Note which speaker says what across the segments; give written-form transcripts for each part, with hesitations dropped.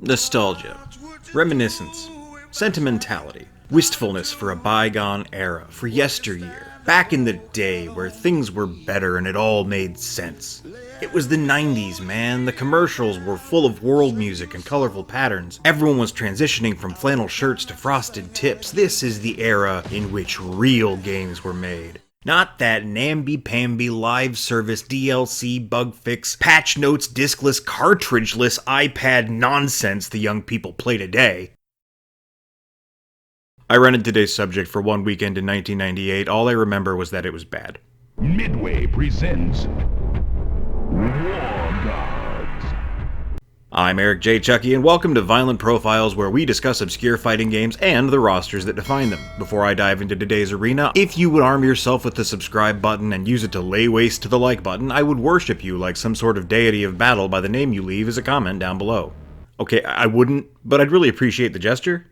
Speaker 1: Nostalgia, reminiscence, sentimentality, wistfulness for a bygone era, for yesteryear, back in the day where things were better and it all made sense. It was the 90s, man. The commercials were full of world music and colorful patterns. Everyone was transitioning from flannel shirts to frosted tips. This is the era in which real games were made. Not that namby-pamby live service DLC bug fix, patch notes, diskless, cartridgeless iPad nonsense the young people play today. I rented today's subject for one weekend in 1998. All I remember was that it was bad.
Speaker 2: Midway presents War Gods.
Speaker 1: I'm Eric J. Chucky, and welcome to Violent Profiles, where we discuss obscure fighting games and the rosters that define them. Before I dive into today's arena, if you would arm yourself with the subscribe button and use it to lay waste to the like button, I would worship you like some sort of deity of battle by the name you leave as a comment down below. Okay, I wouldn't, but I'd really appreciate the gesture.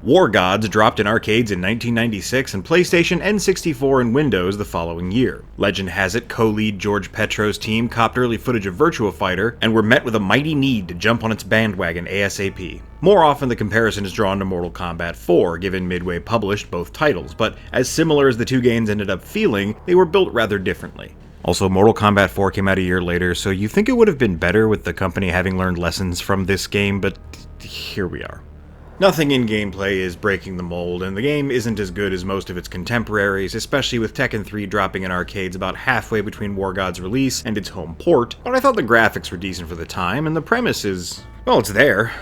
Speaker 1: War Gods dropped in arcades in 1996 and PlayStation, N64, and Windows the following year. Legend has it, co-lead George Petro's team copped early footage of Virtua Fighter and were met with a mighty need to jump on its bandwagon ASAP. More often the comparison is drawn to Mortal Kombat 4, given Midway published both titles, but as similar as the two games ended up feeling, they were built rather differently. Also, Mortal Kombat 4 came out a year later, so you think it would have been better with the company having learned lessons from this game, but here we are. Nothing in gameplay is breaking the mold, and the game isn't as good as most of its contemporaries, especially with Tekken 3 dropping in arcades about halfway between War God's release and its home port, but I thought the graphics were decent for the time, and the premise is, well, it's there.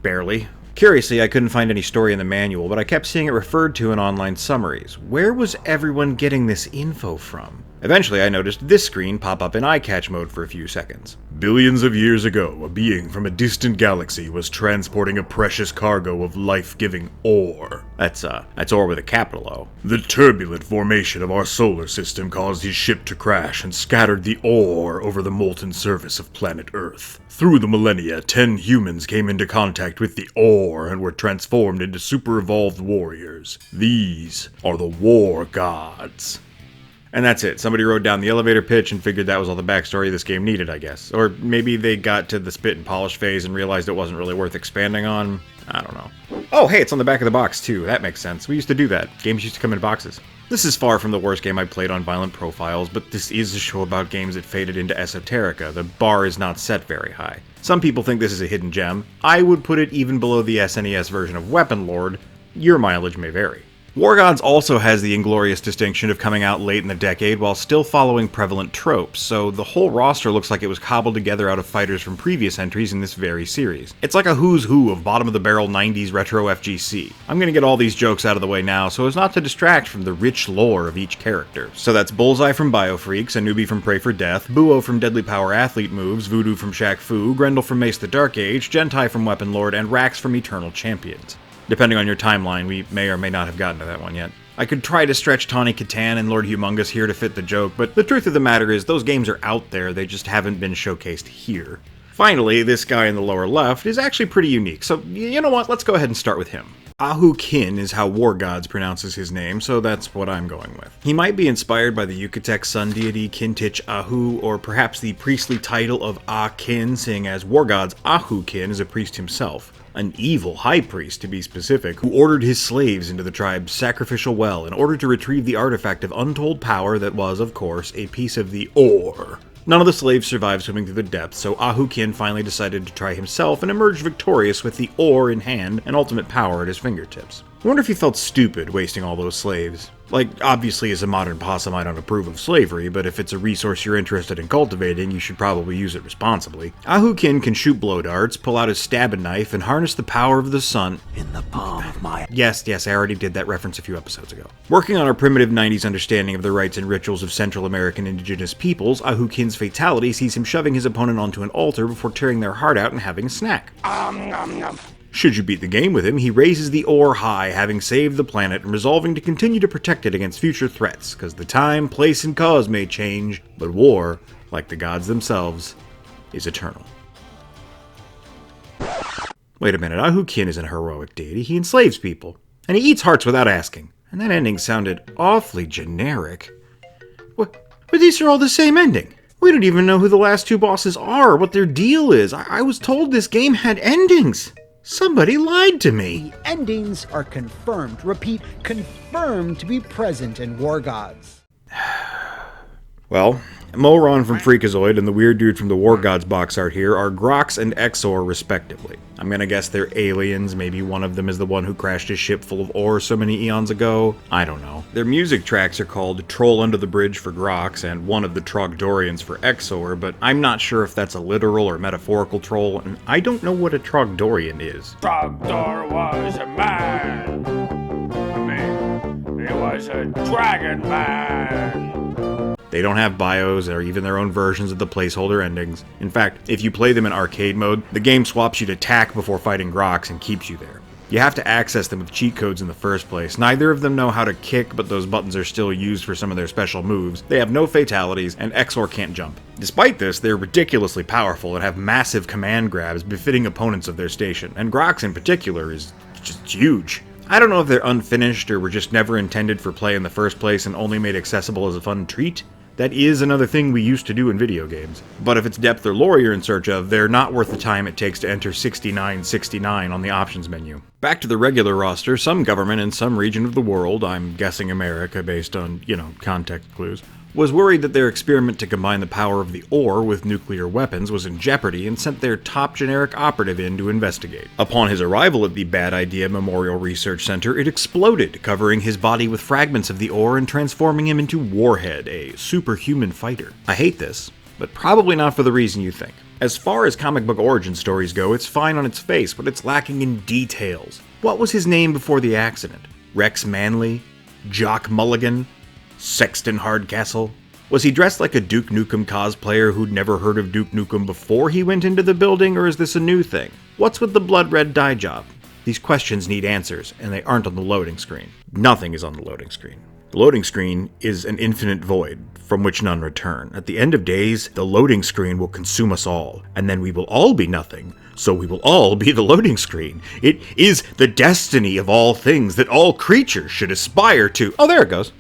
Speaker 1: Barely. Curiously, I couldn't find any story in the manual, but I kept seeing it referred to in online summaries. Where was everyone getting this info from? Eventually, I noticed this screen pop up in eye-catch mode for a few seconds. Billions of years ago, a being from a distant galaxy was transporting a precious cargo of life-giving ore. That's ore with a capital O. The turbulent formation of our solar system caused his ship to crash and scattered the ore over the molten surface of planet Earth. Through the millennia, 10 humans came into contact with the ore and were transformed into super-evolved warriors. These are the War Gods. And that's it. Somebody wrote down the elevator pitch and figured that was all the backstory this game needed, I guess. Or maybe they got to the spit and polish phase and realized it wasn't really worth expanding on. I don't know. Oh, hey, it's on the back of the box, too. That makes sense. We used to do that. Games used to come in boxes. This is far from the worst game I played on Violent Profiles, but this is a show about games that faded into esoterica. The bar is not set very high. Some people think this is a hidden gem. I would put it even below the SNES version of Weapon Lord. Your mileage may vary. War Gods also has the inglorious distinction of coming out late in the decade while still following prevalent tropes, so the whole roster looks like it was cobbled together out of fighters from previous entries in this very series. It's like a who's who of bottom-of-the-barrel 90s retro FGC. I'm gonna get all these jokes out of the way now so as not to distract from the rich lore of each character. So that's Bullseye from Biofreaks, Anubis from Pray for Death, Buo from Deadly Power Athlete Moves, Voodoo from Shaq Fu, Grendel from Mace the Dark Age, Gentai from Weapon Lord, and Rax from Eternal Champions. Depending on your timeline, we may or may not have gotten to that one yet. I could try to stretch Tawny Katan and Lord Humongous here to fit the joke, but the truth of the matter is those games are out there, they just haven't been showcased here. Finally, this guy in the lower left is actually pretty unique, so you know what, let's go ahead and start with him. Ahau Kin is how War Gods pronounces his name, so that's what I'm going with. He might be inspired by the Yucatec sun deity Kintich Ahau, or perhaps the priestly title of Ah Kin, seeing as War Gods Ahau Kin is a priest himself. An evil high priest, to be specific, who ordered his slaves into the tribe's sacrificial well in order to retrieve the artifact of untold power that was, of course, a piece of the ore. None of the slaves survived swimming through the depths, so Ahau Kin finally decided to try himself and emerged victorious with the ore in hand and ultimate power at his fingertips. I wonder if he felt stupid wasting all those slaves. Like, obviously as a modern possum I don't approve of slavery, but if it's a resource you're interested in cultivating, you should probably use it responsibly. Ahau Kin can shoot blow darts, pull out his stabbing knife, and harness the power of the sun in the palm of my... Yes, I already did that reference a few episodes ago. Working on our primitive 90s understanding of the rites and rituals of Central American indigenous peoples, Ahau Kin's fatality sees him shoving his opponent onto an altar before tearing their heart out and having a snack. Should you beat the game with him, he raises the ore high, having saved the planet and resolving to continue to protect it against future threats, because the time, place, and cause may change, but war, like the gods themselves, is eternal. Wait a minute, Ahau Kin isn't a heroic deity, he enslaves people, and he eats hearts without asking. And that ending sounded awfully generic. But these are all the same ending. We don't even know who the last two bosses are, what their deal is. I was told this game had endings. Somebody lied to me.
Speaker 3: The endings are confirmed. Repeat, confirmed to be present in War Gods.
Speaker 1: Well, Moron from Freakazoid and the weird dude from the War Gods box art here are Grox and Exor respectively. I'm gonna guess they're aliens, maybe one of them is the one who crashed his ship full of ore so many eons ago. I don't know. Their music tracks are called Troll Under the Bridge for Grox and One of the Trogdorians for Exor, but I'm not sure if that's a literal or metaphorical troll, and I don't know what a Trogdorian is.
Speaker 4: Trogdor was a man. He was a dragon man.
Speaker 1: They don't have bios or even their own versions of the placeholder endings. In fact, if you play them in arcade mode, the game swaps you to attack before fighting Grox and keeps you there. You have to access them with cheat codes in the first place. Neither of them know how to kick, but those buttons are still used for some of their special moves. They have no fatalities, and Exor can't jump. Despite this, they're ridiculously powerful and have massive command grabs befitting opponents of their station, and Grox in particular is just huge. I don't know if they're unfinished or were just never intended for play in the first place and only made accessible as a fun treat. That is another thing we used to do in video games. But if it's depth or lore you're in search of, they're not worth the time it takes to enter 6969 on the options menu. Back to the regular roster, some government in some region of the world, I'm guessing America based on, context clues, was worried that their experiment to combine the power of the ore with nuclear weapons was in jeopardy and sent their top generic operative in to investigate. Upon his arrival at the Bad Idea Memorial Research Center, it exploded, covering his body with fragments of the ore and transforming him into Warhead, a superhuman fighter. I hate this, but probably not for the reason you think. As far as comic book origin stories go, it's fine on its face, but it's lacking in details. What was his name before the accident? Rex Manley? Jock Mulligan? Sexton Hardcastle? Was he dressed like a Duke Nukem cosplayer who'd never heard of Duke Nukem before he went into the building, or is this a new thing? What's with the blood red dye job? These questions need answers, and they aren't on the loading screen. Nothing is on the loading screen. The loading screen is an infinite void, from which none return. At the end of days, the loading screen will consume us all, and then we will all be nothing, so we will all be the loading screen. It is the destiny of all things that all creatures should aspire to. Oh, there it goes.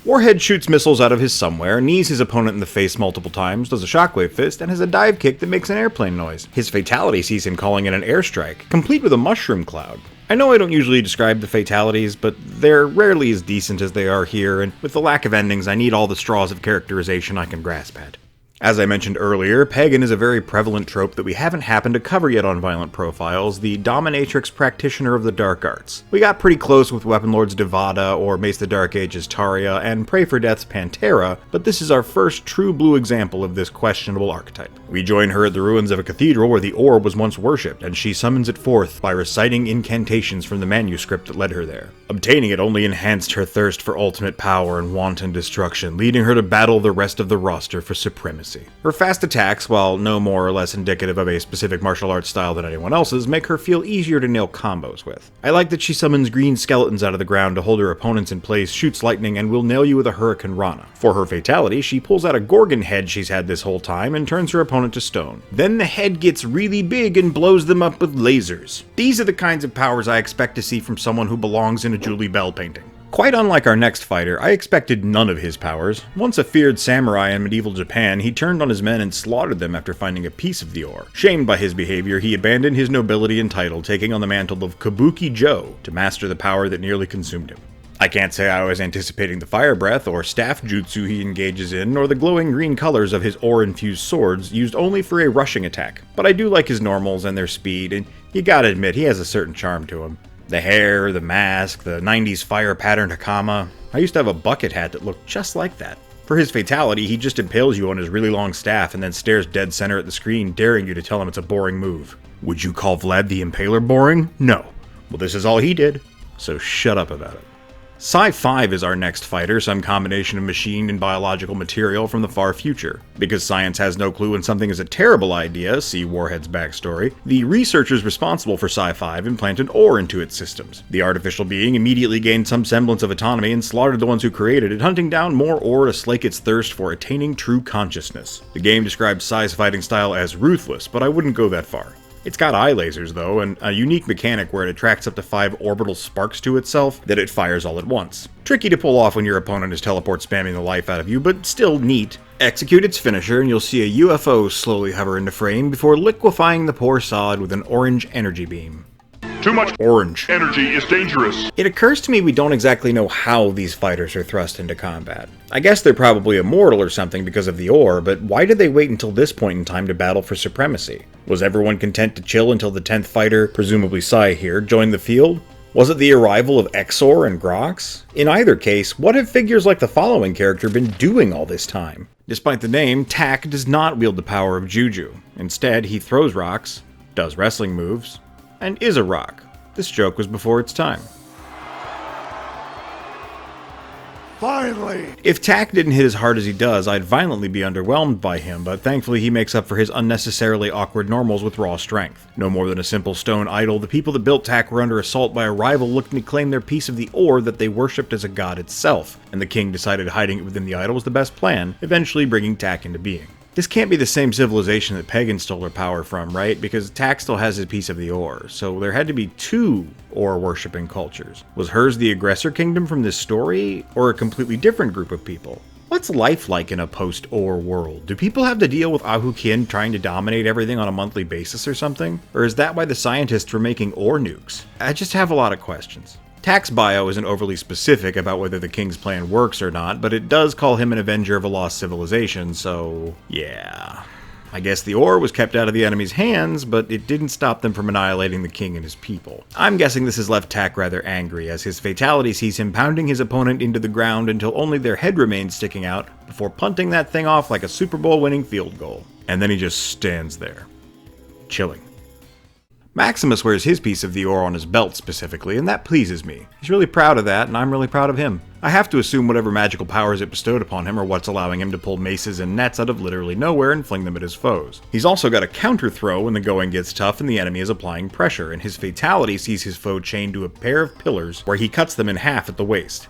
Speaker 1: Warhead shoots missiles out of his somewhere, knees his opponent in the face multiple times, does a shockwave fist, and has a dive kick that makes an airplane noise. His fatality sees him calling in an airstrike, complete with a mushroom cloud. I know I don't usually describe the fatalities, but they're rarely as decent as they are here, and with the lack of endings, I need all the straws of characterization I can grasp at. As I mentioned earlier, Pagan is a very prevalent trope that we haven't happened to cover yet on Violent Profiles, the dominatrix practitioner of the dark arts. We got pretty close with Weapon Lord's Devada or Mace the Dark Age's Taria and Pray for Death's Pantera, but this is our first true blue example of this questionable archetype. We join her at the ruins of a cathedral where the orb was once worshipped, and she summons it forth by reciting incantations from the manuscript that led her there. Obtaining it only enhanced her thirst for ultimate power and wanton destruction, leading her to battle the rest of the roster for supremacy. Her fast attacks, while no more or less indicative of a specific martial arts style than anyone else's, make her feel easier to nail combos with. I like that she summons green skeletons out of the ground to hold her opponents in place, shoots lightning, and will nail you with a Hurricane Rana. For her fatality, she pulls out a Gorgon head she's had this whole time and turns her opponent to stone. Then the head gets really big and blows them up with lasers. These are the kinds of powers I expect to see from someone who belongs in a Julie Bell painting. Quite unlike our next fighter, I expected none of his powers. Once a feared samurai in medieval Japan, he turned on his men and slaughtered them after finding a piece of the ore. Shamed by his behavior, he abandoned his nobility and title, taking on the mantle of Kabuki Joe to master the power that nearly consumed him. I can't say I was anticipating the fire breath or staff jutsu he engages in, nor the glowing green colors of his ore-infused swords used only for a rushing attack, but I do like his normals and their speed, and you gotta admit he has a certain charm to him. The hair, the mask, the 90s fire-patterned Hakama. I used to have a bucket hat that looked just like that. For his fatality, he just impales you on his really long staff and then stares dead center at the screen, daring you to tell him it's a boring move. Would you call Vlad the Impaler boring? No. Well, this is all he did, so shut up about it. Psi-5 is our next fighter, some combination of machine and biological material from the far future. Because science has no clue when something is a terrible idea, see Warhead's backstory, the researchers responsible for Psi-5 implanted ore into its systems. The artificial being immediately gained some semblance of autonomy and slaughtered the ones who created it, hunting down more ore to slake its thirst for attaining true consciousness. The game describes Psi's fighting style as ruthless, but I wouldn't go that far. It's got eye lasers though, and a unique mechanic where it attracts up to 5 orbital sparks to itself that it fires all at once. Tricky to pull off when your opponent is teleport spamming the life out of you, but still neat. Execute its finisher and you'll see a UFO slowly hover into frame before liquefying the poor sod with an orange energy beam.
Speaker 2: Too much
Speaker 1: Orange
Speaker 2: energy is dangerous.
Speaker 1: It occurs to me we don't exactly know how these fighters are thrust into combat. I guess they're probably immortal or something because of the ore, but why did they wait until this point in time to battle for supremacy? Was everyone content to chill until the 10th fighter, presumably Sai here, joined the field? Was it the arrival of Exor and Grox? In either case, what have figures like the following character been doing all this time? Despite the name, Tak does not wield the power of Juju. Instead, he throws rocks, does wrestling moves, and is a rock. This joke was before its time.
Speaker 2: Finally!
Speaker 1: If Tak didn't hit as hard as he does, I'd violently be underwhelmed by him, but thankfully he makes up for his unnecessarily awkward normals with raw strength. No more than a simple stone idol, the people that built Tak were under assault by a rival looking to claim their piece of the ore that they worshipped as a god itself, and the king decided hiding it within the idol was the best plan, eventually bringing Tak into being. This can't be the same civilization that Pagan stole her power from, right? Because Tak still has his piece of the ore, so there had to be 2 ore-worshipping cultures. Was hers the aggressor kingdom from this story, or a completely different group of people? What's life like in a post-ore world? Do people have to deal with Ahau Kin trying to dominate everything on a monthly basis or something? Or is that why the scientists were making ore nukes? I just have a lot of questions. Tak's bio isn't overly specific about whether the king's plan works or not, but it does call him an avenger of a lost civilization, so yeah. I guess the ore was kept out of the enemy's hands, but it didn't stop them from annihilating the king and his people. I'm guessing this has left Tak rather angry, as his fatality sees him pounding his opponent into the ground until only their head remains sticking out, before punting that thing off like a Super Bowl winning field goal. And then he just stands there, chilling. Maximus wears his piece of the ore on his belt specifically, and that pleases me. He's really proud of that, and I'm really proud of him. I have to assume whatever magical powers it bestowed upon him are what's allowing him to pull maces and nets out of literally nowhere and fling them at his foes. He's also got a counter throw when the going gets tough and the enemy is applying pressure, and his fatality sees his foe chained to a pair of pillars where he cuts them in half at the waist.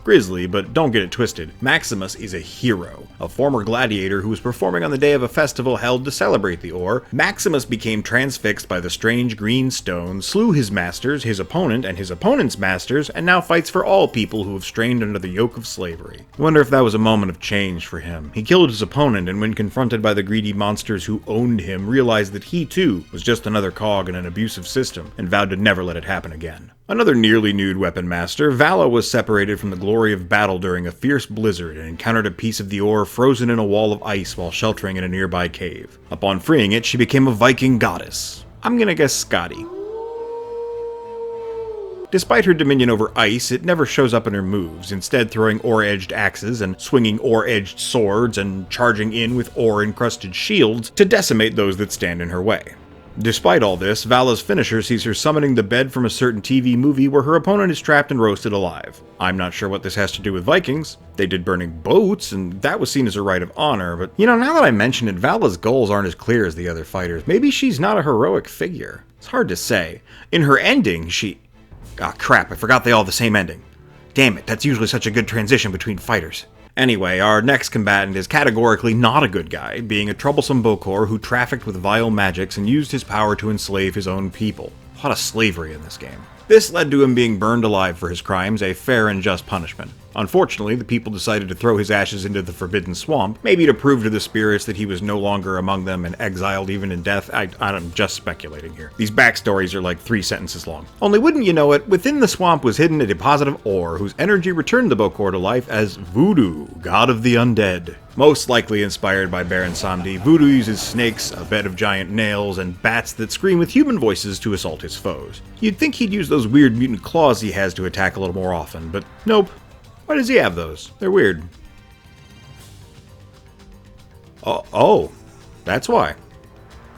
Speaker 1: Grisly, but don't get it twisted. Maximus is a hero. A former gladiator who was performing on the day of a festival held to celebrate the ore, Maximus became transfixed by the strange green stone, slew his masters, his opponent, and his opponent's masters, and now fights for all people who have strained under the yoke of slavery. I wonder if that was a moment of change for him. He killed his opponent, and when confronted by the greedy monsters who owned him, realized that he too was just another cog in an abusive system, and vowed to never let it happen again. Another nearly nude weapon master, Valah was separated from the glory of battle during a fierce blizzard and encountered a piece of the ore frozen in a wall of ice while sheltering in a nearby cave. Upon freeing it, she became a Viking goddess. I'm gonna guess Scotty. Despite her dominion over ice, it never shows up in her moves, instead throwing ore-edged axes and swinging ore-edged swords and charging in with ore-encrusted shields to decimate those that stand in her way. Despite all this, Valah's finisher sees her summoning the bed from a certain TV movie where her opponent is trapped and roasted alive. I'm not sure what this has to do with Vikings. They did burning boats, and that was seen as a rite of honor, but you know, now that I mention it, Valah's goals aren't as clear as the other fighters. Maybe she's not a heroic figure. It's hard to say. In her ending, ah crap, I forgot they all have the same ending. Damn it, that's usually such a good transition between fighters. Anyway, our next combatant is categorically not a good guy, being a troublesome Bokor who trafficked with vile magics and used his power to enslave his own people. A lot of slavery in this game. This led to him being burned alive for his crimes, a fair and just punishment. Unfortunately, the people decided to throw his ashes into the Forbidden Swamp, maybe to prove to the spirits that he was no longer among them and exiled even in death. I'm just speculating here. These backstories are like 3 sentences long. Only wouldn't you know it, within the swamp was hidden a deposit of ore whose energy returned the Bokor to life as Voodoo, god of the undead. Most likely inspired by Baron Samedi, Voodoo uses snakes, a bed of giant nails, and bats that scream with human voices to assault his foes. You'd think he'd use those weird mutant claws he has to attack a little more often, but nope. Why does he have those? They're weird. Oh, that's why.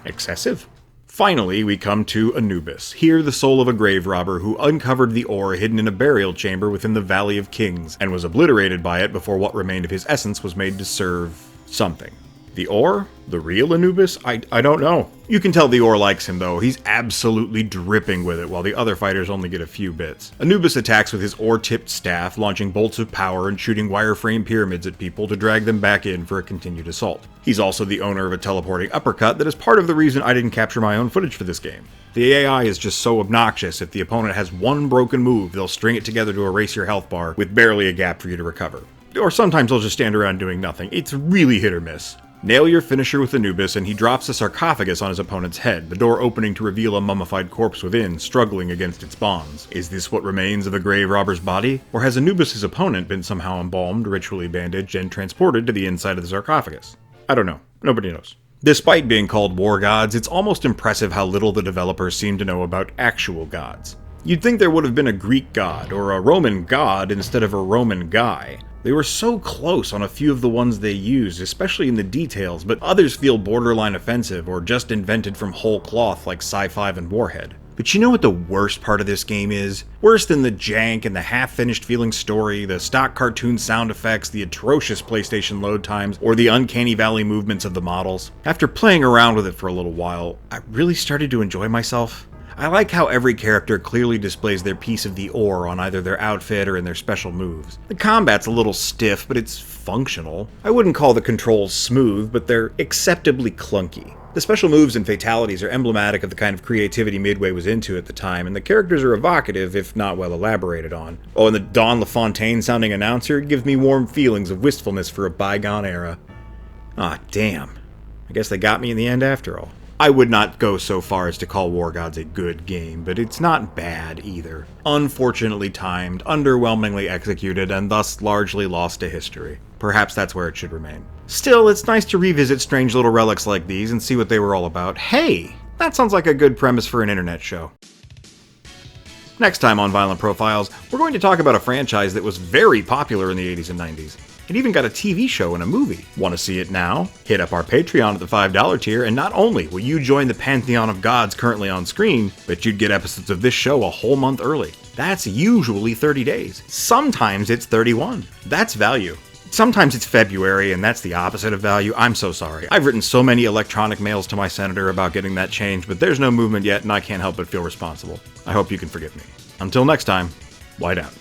Speaker 1: Excessive. Finally, we come to Anubis, here the soul of a grave robber who uncovered the ore hidden in a burial chamber within the Valley of Kings, and was obliterated by it before what remained of his essence was made to serve something. The ore? The real Anubis? I don't know. You can tell the ore likes him though, he's absolutely dripping with it while the other fighters only get a few bits. Anubis attacks with his ore-tipped staff, launching bolts of power and shooting wireframe pyramids at people to drag them back in for a continued assault. He's also the owner of a teleporting uppercut that is part of the reason I didn't capture my own footage for this game. The AI is just so obnoxious, if the opponent has one broken move, they'll string it together to erase your health bar with barely a gap for you to recover. Or sometimes they'll just stand around doing nothing. It's really hit or miss. Nail your finisher with Anubis and he drops a sarcophagus on his opponent's head, the door opening to reveal a mummified corpse within, struggling against its bonds. Is this what remains of the grave robber's body? Or has Anubis' opponent been somehow embalmed, ritually bandaged, and transported to the inside of the sarcophagus? I don't know. Nobody knows. Despite being called war gods, it's almost impressive how little the developers seem to know about actual gods. You'd think there would have been a Greek god, or a Roman god instead of a Roman guy. They were so close on a few of the ones they used, especially in the details, but others feel borderline offensive or just invented from whole cloth like Sci-5 and Warhead. But you know what the worst part of this game is? Worse than the jank and the half-finished feeling story, the stock cartoon sound effects, the atrocious PlayStation load times, or the uncanny valley movements of the models. After playing around with it for a little while, I really started to enjoy myself. I like how every character clearly displays their piece of the ore on either their outfit or in their special moves. The combat's a little stiff, but it's functional. I wouldn't call the controls smooth, but they're acceptably clunky. The special moves and fatalities are emblematic of the kind of creativity Midway was into at the time, and the characters are evocative, if not well elaborated on. Oh, and the Don LaFontaine sounding announcer gives me warm feelings of wistfulness for a bygone era. Ah, damn. I guess they got me in the end after all. I would not go so far as to call War Gods a good game, but it's not bad either. Unfortunately timed, underwhelmingly executed, and thus largely lost to history. Perhaps that's where it should remain. Still, it's nice to revisit strange little relics like these and see what they were all about. Hey, that sounds like a good premise for an internet show. Next time on Violent Profiles, we're going to talk about a franchise that was very popular in the 80s and 90s. It even got a TV show and a movie. Want to see it now? Hit up our Patreon at the $5 tier, and not only will you join the pantheon of gods currently on screen, but you'd get episodes of this show a whole month early. That's usually 30 days. Sometimes it's 31. That's value. Sometimes it's February, and that's the opposite of value. I'm so sorry. I've written so many electronic mails to my senator about getting that changed, but there's no movement yet, and I can't help but feel responsible. I hope you can forgive me. Until next time, white out.